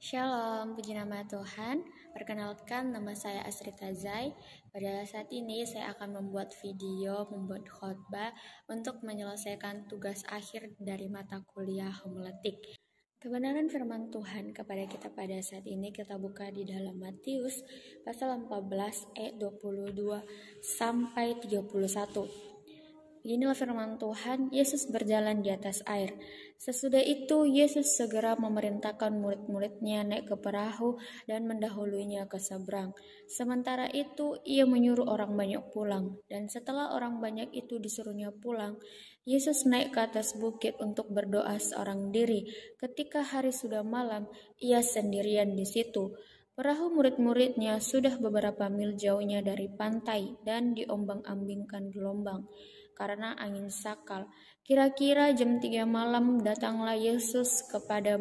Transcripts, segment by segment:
Shalom, puji nama Tuhan. Perkenalkan, nama saya Asrita Zai. Pada saat ini saya akan membuat membuat khotbah untuk menyelesaikan tugas akhir dari mata kuliah homiletik. Kebenaran firman Tuhan kepada kita pada saat ini kita buka di dalam Matius pasal 14 ayat 22 sampai 31. Inilah firman Tuhan, Yesus berjalan di atas air. Sesudah itu, Yesus segera memerintahkan murid-muridnya naik ke perahu dan mendahulunya ke seberang. Sementara itu, ia menyuruh orang banyak pulang. Dan setelah orang banyak itu disuruhnya pulang, Yesus naik ke atas bukit untuk berdoa seorang diri. Ketika hari sudah malam, ia sendirian di situ. Perahu murid-muridnya sudah beberapa mil jauhnya dari pantai dan diombang-ambingkan gelombang karena angin sakal. Kira-kira jam 3 malam datanglah Yesus kepada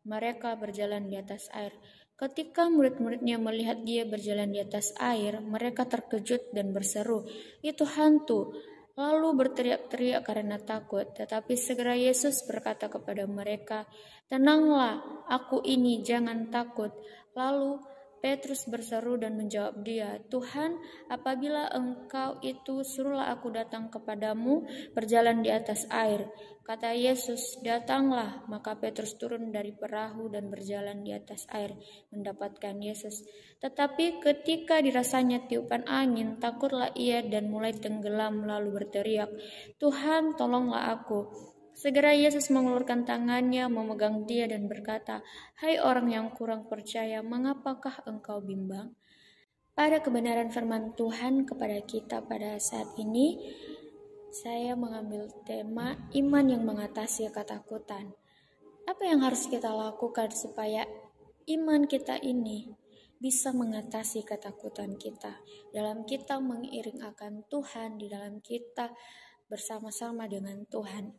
mereka berjalan di atas air. Ketika murid-muridnya melihat dia berjalan di atas air, mereka terkejut dan berseru, "Itu hantu!" Lalu berteriak-teriak karena takut. Tetapi segera Yesus berkata kepada mereka, "Tenanglah, aku ini, jangan takut." Lalu Petrus berseru dan menjawab dia, "Tuhan, apabila Engkau itu, suruhlah aku datang kepadamu berjalan di atas air." Kata Yesus, "Datanglah." Maka Petrus turun dari perahu dan berjalan di atas air mendapatkan Yesus. Tetapi ketika dirasanya tiupan angin, takutlah ia dan mulai tenggelam lalu berteriak, "Tuhan, tolonglah aku." Segera Yesus mengeluarkan tangannya, memegang dia dan berkata, "Hai orang yang kurang percaya, mengapakah engkau bimbang?" Pada kebenaran firman Tuhan kepada kita pada saat ini, saya mengambil tema iman yang mengatasi ketakutan. Apa yang harus kita lakukan supaya iman kita ini bisa mengatasi ketakutan kita? Dalam kita mengiring akan Tuhan, di dalam kita bersama-sama dengan Tuhan.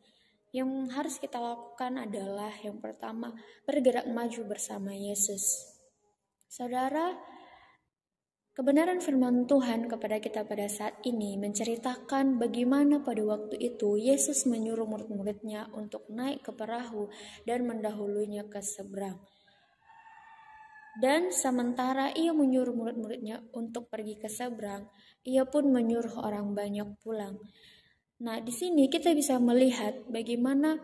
Yang harus kita lakukan adalah yang pertama, bergerak maju bersama Yesus. Saudara, kebenaran firman Tuhan kepada kita pada saat ini menceritakan bagaimana pada waktu itu Yesus menyuruh murid-muridnya untuk naik ke perahu dan mendahulunya ke seberang. Dan sementara ia menyuruh murid-muridnya untuk pergi ke seberang, ia pun menyuruh orang banyak pulang. Nah, di sini kita bisa melihat bagaimana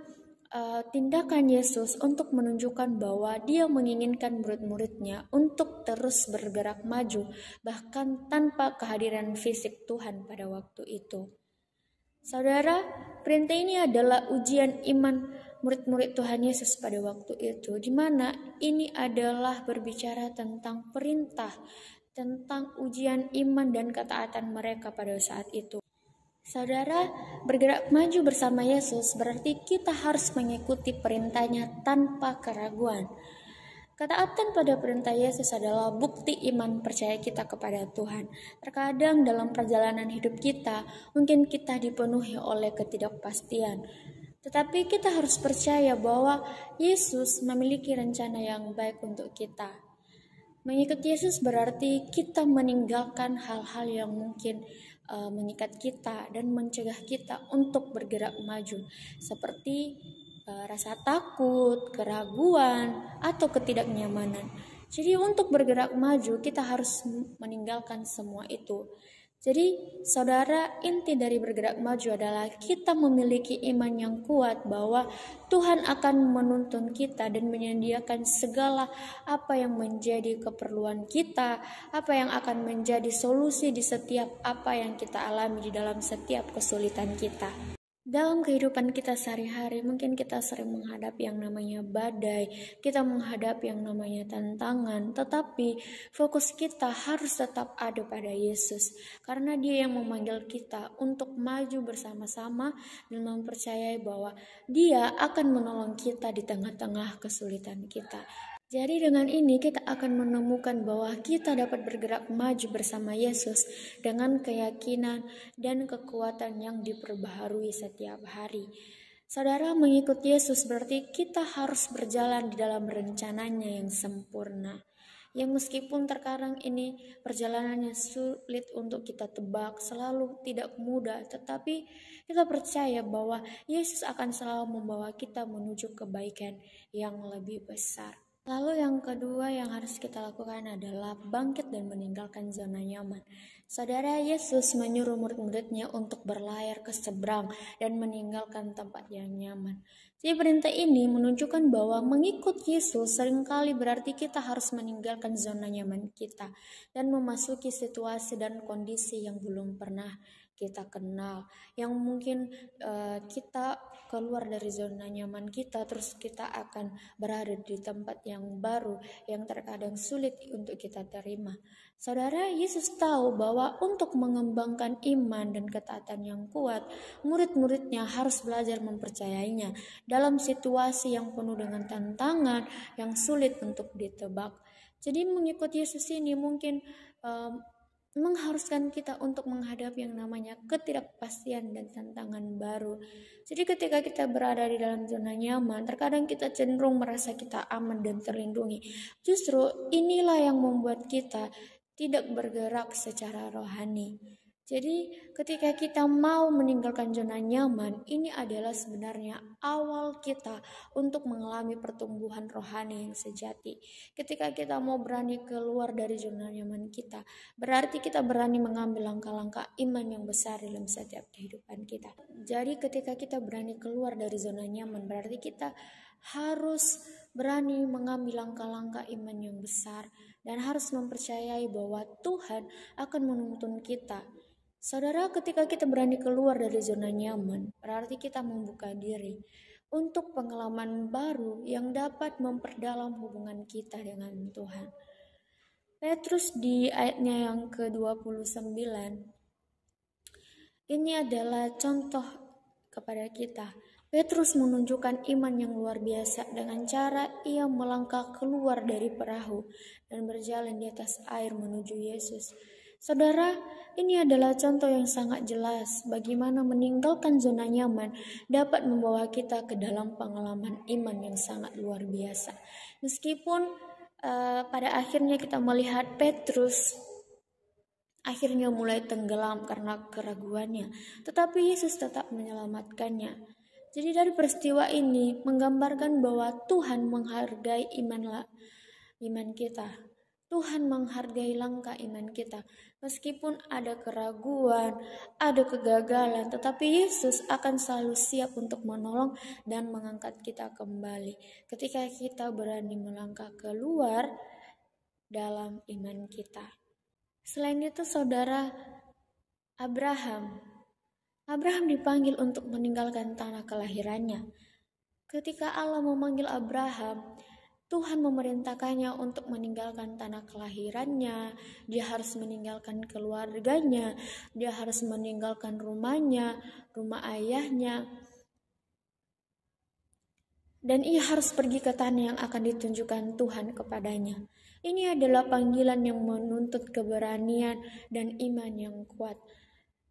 tindakan Yesus untuk menunjukkan bahwa dia menginginkan murid-muridnya untuk terus bergerak maju, bahkan tanpa kehadiran fisik Tuhan pada waktu itu. Saudara, perintah ini adalah ujian iman murid-murid Tuhan Yesus pada waktu itu, di mana ini adalah berbicara tentang perintah, tentang ujian iman dan ketaatan mereka pada saat itu. Saudara, bergerak maju bersama Yesus berarti kita harus mengikuti perintahnya tanpa keraguan. Ketaatan pada perintah Yesus adalah bukti iman percaya kita kepada Tuhan. Terkadang dalam perjalanan hidup kita, mungkin kita dipenuhi oleh ketidakpastian. Tetapi kita harus percaya bahwa Yesus memiliki rencana yang baik untuk kita. Mengikuti Yesus berarti kita meninggalkan hal-hal yang mungkin mengikat kita dan mencegah kita untuk bergerak maju, seperti rasa takut, keraguan, atau ketidaknyamanan. Jadi untuk bergerak maju kita harus meninggalkan semua itu. Jadi saudara, inti dari bergerak maju adalah kita memiliki iman yang kuat bahwa Tuhan akan menuntun kita dan menyediakan segala apa yang menjadi keperluan kita, apa yang akan menjadi solusi di setiap apa yang kita alami di dalam setiap kesulitan kita. Dalam kehidupan kita sehari-hari, mungkin kita sering menghadapi yang namanya badai, kita menghadapi yang namanya tantangan, tetapi fokus kita harus tetap ada pada Yesus, karena Dia yang memanggil kita untuk maju bersama-sama dan mempercayai bahwa Dia akan menolong kita di tengah-tengah kesulitan kita. Jadi dengan ini kita akan menemukan bahwa kita dapat bergerak maju bersama Yesus dengan keyakinan dan kekuatan yang diperbaharui setiap hari. Saudara, mengikuti Yesus berarti kita harus berjalan di dalam rencananya yang sempurna. Yang meskipun terkadang ini perjalanannya sulit untuk kita tebak, selalu tidak mudah, tetapi kita percaya bahwa Yesus akan selalu membawa kita menuju kebaikan yang lebih besar. Lalu yang kedua yang harus kita lakukan adalah bangkit dan meninggalkan zona nyaman. Saudara, Yesus menyuruh murid-muridnya untuk berlayar ke seberang dan meninggalkan tempat yang nyaman. Jadi perintah ini menunjukkan bahwa mengikut Yesus seringkali berarti kita harus meninggalkan zona nyaman kita dan memasuki situasi dan kondisi yang belum pernah kita kenal, yang mungkin kita keluar dari zona nyaman kita, terus kita akan berada di tempat yang baru yang terkadang sulit untuk kita terima. Saudara, Yesus tahu bahwa untuk mengembangkan iman dan ketaatan yang kuat, murid-muridnya harus belajar mempercayainya dalam situasi yang penuh dengan tantangan yang sulit untuk ditebak. Jadi mengikuti Yesus ini mungkin mengharuskan kita untuk menghadapi yang namanya ketidakpastian dan tantangan baru. Jadi ketika kita berada di dalam zona nyaman, terkadang kita cenderung merasa kita aman dan terlindungi. Justru inilah yang membuat kita tidak bergerak secara rohani. Jadi ketika kita mau meninggalkan zona nyaman, ini adalah sebenarnya awal kita untuk mengalami pertumbuhan rohani yang sejati. Ketika kita mau berani keluar dari zona nyaman kita, berarti kita berani mengambil langkah-langkah iman yang besar dalam setiap kehidupan kita. Jadi ketika kita berani keluar dari zona nyaman, berarti kita harus berani mengambil langkah-langkah iman yang besar dan harus mempercayai bahwa Tuhan akan menuntun kita. Saudara, ketika kita berani keluar dari zona nyaman, berarti kita membuka diri untuk pengalaman baru yang dapat memperdalam hubungan kita dengan Tuhan. Petrus di ayatnya yang ke-29, ini adalah contoh kepada kita. Petrus menunjukkan iman yang luar biasa dengan cara ia melangkah keluar dari perahu dan berjalan di atas air menuju Yesus. Saudara, ini adalah contoh yang sangat jelas bagaimana meninggalkan zona nyaman dapat membawa kita ke dalam pengalaman iman yang sangat luar biasa. Meskipun pada akhirnya kita melihat Petrus akhirnya mulai tenggelam karena keraguannya, tetapi Yesus tetap menyelamatkannya. Jadi dari peristiwa ini menggambarkan bahwa Tuhan menghargai iman kita. Tuhan menghargai langkah iman kita. Meskipun ada keraguan, ada kegagalan, tetapi Yesus akan selalu siap untuk menolong dan mengangkat kita kembali. Ketika kita berani melangkah keluar dalam iman kita. Selain itu, saudara, Abraham dipanggil untuk meninggalkan tanah kelahirannya. Ketika Allah memanggil Abraham, Tuhan memerintahkannya untuk meninggalkan tanah kelahirannya, dia harus meninggalkan keluarganya, dia harus meninggalkan rumahnya, rumah ayahnya, dan ia harus pergi ke tanah yang akan ditunjukkan Tuhan kepadanya. Ini adalah panggilan yang menuntut keberanian dan iman yang kuat.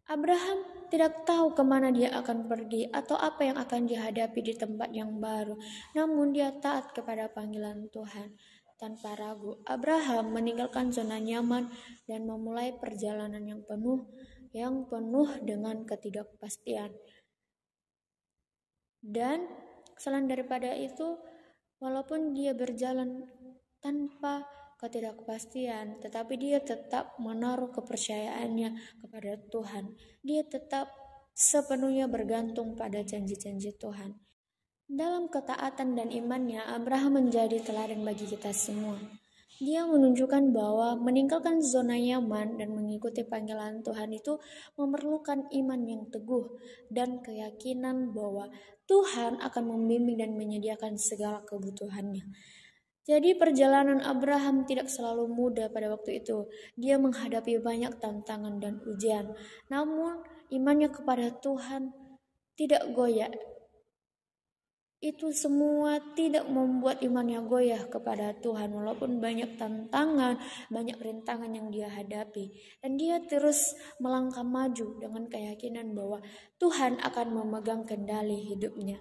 Abraham tidak tahu kemana dia akan pergi atau apa yang akan dihadapi di tempat yang baru. Namun dia taat kepada panggilan Tuhan. Tanpa ragu, Abraham meninggalkan zona nyaman dan memulai perjalanan yang penuh dengan ketidakpastian. Dan selain daripada itu, walaupun dia berjalan tanpa ketidakpastian, tetapi dia tetap menaruh kepercayaannya kepada Tuhan. Dia tetap sepenuhnya bergantung pada janji-janji Tuhan. Dalam ketaatan dan imannya, Abraham menjadi teladan bagi kita semua. Dia menunjukkan bahwa meninggalkan zona nyaman dan mengikuti panggilan Tuhan itu memerlukan iman yang teguh dan keyakinan bahwa Tuhan akan membimbing dan menyediakan segala kebutuhannya. Jadi perjalanan Abraham tidak selalu mudah pada waktu itu. Dia menghadapi banyak tantangan dan ujian. Namun imannya kepada Tuhan tidak goyah. Itu semua tidak membuat imannya goyah kepada Tuhan. Walaupun banyak tantangan, banyak rintangan yang dia hadapi. Dan dia terus melangkah maju dengan keyakinan bahwa Tuhan akan memegang kendali hidupnya.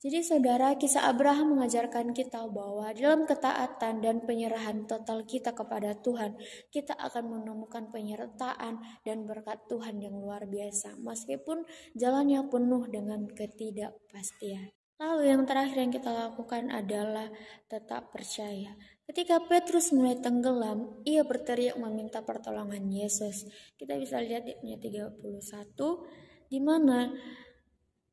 Jadi saudara, kisah Abraham mengajarkan kita bahwa dalam ketaatan dan penyerahan total kita kepada Tuhan, kita akan menemukan penyertaan dan berkat Tuhan yang luar biasa, meskipun jalannya penuh dengan ketidakpastian. Lalu yang terakhir yang kita lakukan adalah tetap percaya. Ketika Petrus mulai tenggelam, ia berteriak meminta pertolongan Yesus. Kita bisa lihat di ayat 31, di mana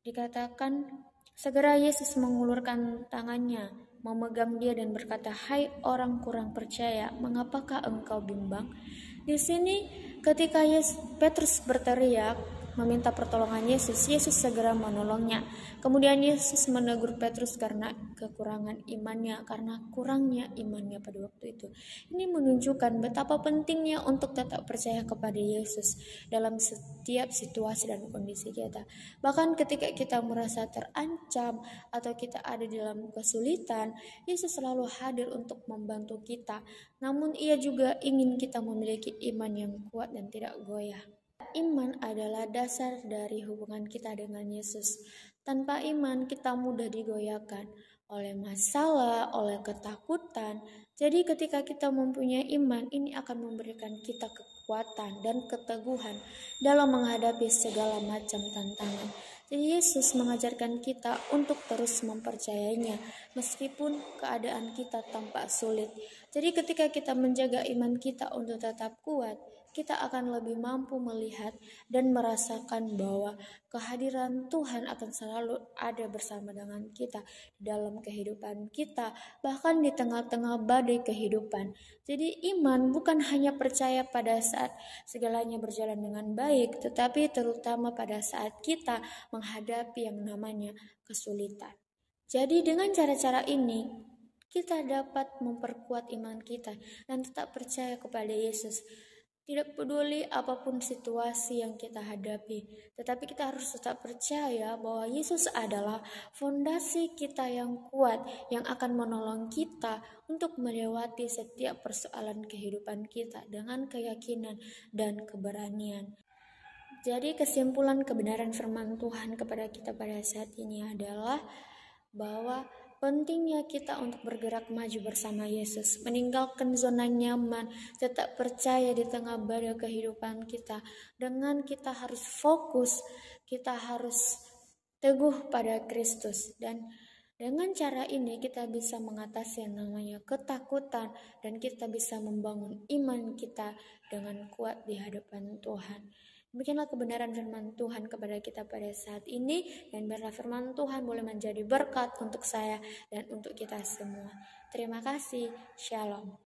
dikatakan, segera Yesus mengulurkan tangannya, memegang dia dan berkata, "Hai orang kurang percaya, mengapakah engkau bimbang?" Di sini ketika Petrus berteriak meminta pertolongan Yesus, Yesus segera menolongnya. Kemudian Yesus menegur Petrus karena kekurangan imannya, karena kurangnya imannya pada waktu itu. Ini menunjukkan betapa pentingnya untuk tetap percaya kepada Yesus dalam setiap situasi dan kondisi kita. Bahkan ketika kita merasa terancam atau kita ada dalam kesulitan, Yesus selalu hadir untuk membantu kita. Namun ia juga ingin kita memiliki iman yang kuat dan tidak goyah. Iman adalah dasar dari hubungan kita dengan Yesus. Tanpa iman kita mudah digoyahkan oleh masalah, oleh ketakutan. Jadi ketika kita mempunyai iman, ini akan memberikan kita kekuatan dan keteguhan dalam menghadapi segala macam tantangan. Jadi Yesus mengajarkan kita untuk terus mempercayainya meskipun keadaan kita tampak sulit. Jadi ketika kita menjaga iman kita untuk tetap kuat, kita akan lebih mampu melihat dan merasakan bahwa kehadiran Tuhan akan selalu ada bersama dengan kita dalam kehidupan kita, bahkan di tengah-tengah badai kehidupan. Jadi iman bukan hanya percaya pada saat segalanya berjalan dengan baik, tetapi terutama pada saat kita menghadapi yang namanya kesulitan. Jadi dengan cara-cara ini, kita dapat memperkuat iman kita dan tetap percaya kepada Yesus. Tidak peduli apapun situasi yang kita hadapi, tetapi kita harus tetap percaya bahwa Yesus adalah fondasi kita yang kuat yang akan menolong kita untuk melewati setiap persoalan kehidupan kita dengan keyakinan dan keberanian. Jadi kesimpulan kebenaran firman Tuhan kepada kita pada saat ini adalah bahwa pentingnya kita untuk bergerak maju bersama Yesus, meninggalkan zona nyaman, tetap percaya di tengah badai kehidupan kita. Dengan kita harus fokus, kita harus teguh pada Kristus, dan dengan cara ini kita bisa mengatasi yang namanya ketakutan dan kita bisa membangun iman kita dengan kuat di hadapan Tuhan. Demikianlah kebenaran firman Tuhan kepada kita pada saat ini, dan biarlah firman Tuhan boleh menjadi berkat untuk saya dan untuk kita semua. Terima kasih. Shalom.